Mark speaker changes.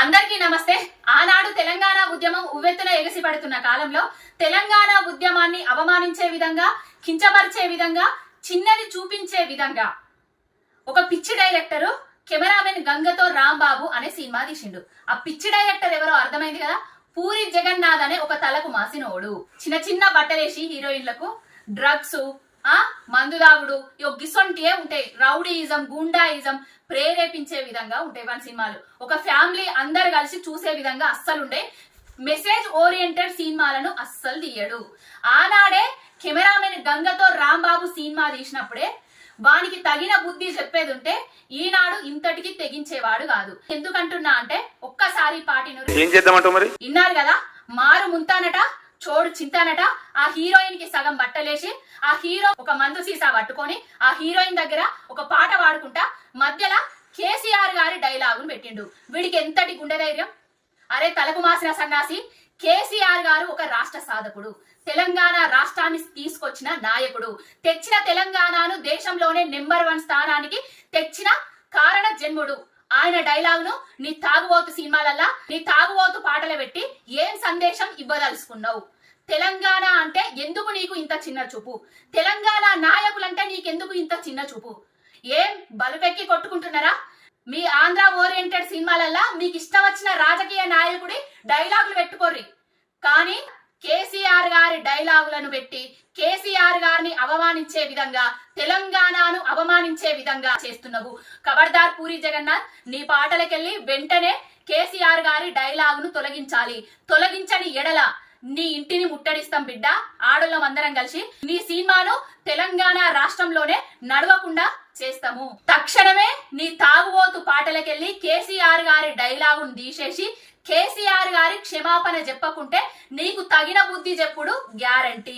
Speaker 1: అందరికీ నమస్తే. ఆనాడు తెలంగాణ ఉద్యమం ఉవ్వెత్తున ఎగసిపడుతున్న కాలంలో తెలంగాణ ఉద్యమాన్ని అవమానించే విధంగా, కించపరిచే విధంగా, చిన్నది చూపించే విధంగా ఒక పిచ్చి డైరెక్టర్ కెమెరామెన్ గంగతో రాంబాబు అనే సినిమా తీసిండు. ఆ పిచ్చి డైరెక్టర్ ఎవరో అర్థమైంది కదా. పూరి జగన్నాథ్ అనే ఒక తలకు మాసినోడు. చిన్న చిన్న బట్టలేసి హీరోయిన్లకు డ్రగ్స్, మందు దాగుడు, గిసొంటియే ఉంటాయి. రౌడీయిజం, గుండాయిజం ప్రేరేపించే విధంగా ఉంటాయి మన సినిమాలు. ఒక ఫ్యామిలీ అందరు కలిసి చూసే విధంగా అస్సలుండే మెసేజ్ ఓరియంటెడ్ సినిమాలను అస్సలు తీయడు. ఆనాడే కెమెరామెన్ గంగతో రాంబాబు సినిమా తీసినప్పుడే వానికి తగిన బుద్ధి చెప్పేది ఉంటే ఈనాడు ఇంతటికి తెగించేవాడు కాదు. ఎందుకంటున్నా అంటే ఒక్కసారి పాటిను
Speaker 2: ఏం చేద్దామంటావు మరి?
Speaker 1: విన్నారు కదా, మారు ముంతానట, చోడు చింతానట. ఆ హీరోయిన్ కి సగం బట్టలేసి ఆ హీరో ఒక మందు సీసా పట్టుకొని ఆ హీరోయిన్ దగ్గర ఒక పాట పాడుకుంటా మధ్యలో కేసీఆర్ గారి డైలాగును పెట్టిండు. వీడికి ఎంతటి గుండె ధైర్యం! అరే తలకు మాసిన సన్నాసి! కేసీఆర్ గారు ఒక రాష్ట్ర సాధకుడు, తెలంగాణ రాష్ట్రాన్ని తీసుకొచ్చిన నాయకుడు, తెచ్చిన తెలంగాణను దేశంలోనే నెంబర్ 1 స్థానానికి తెచ్చిన కారణ జన్ముడు. ఆయన డైలాగును నీ తాగుబోతు సినిమాలల్లా, నీ తాగుబోతు పాటలు పెట్టి ఏం సందేశం ఇవ్వదలుచుకున్నావు? తెలంగాణ అంటే ఎందుకు నీకు ఇంత చిన్న చూపు? తెలంగాణ నాయకులంటే నీకెందుకు ఇంత చిన్న చూపు? ఏం బలుపెక్కి కొట్టుకుంటున్నారా? మీ ఆంధ్ర ఓరియంటెడ్ సినిమాలల్లా మీకు ఇష్టం వచ్చిన రాజకీయ నాయకుడి డైలాగులు పెట్టుకోర్రి, కానీ కేసీఆర్ గారి డైలాగులను పెట్టి కేసీఆర్ గారిని అవమానించే విధంగా, తెలంగాణను అవమానించే విధంగా చేస్తున్నావు. ఖబర్దార్ పూరి జగన్నాథ్, నీ పాటలకెళ్ళి వెంటనే కేసీఆర్ గారి డైలాగును తొలగించాలి. తొలగించని ఎడల నీ ఇంటిని ముట్టడిస్తాం బిడ్డ. ఆడోళ్ళం అందరం కలిసి నీ సినిమాను తెలంగాణ రాష్ట్రంలోనే నడవకుండా చేస్తాము. తక్షణమే నీ తాగుబోతు పాటలకెళ్ళి కేసీఆర్ గారి డైలాగును తీసేసి కేసీఆర్ గారి క్షమాపణ చెప్పకుంటే నీకు తగిన బుద్ధి చెప్పుడు గ్యారంటీ.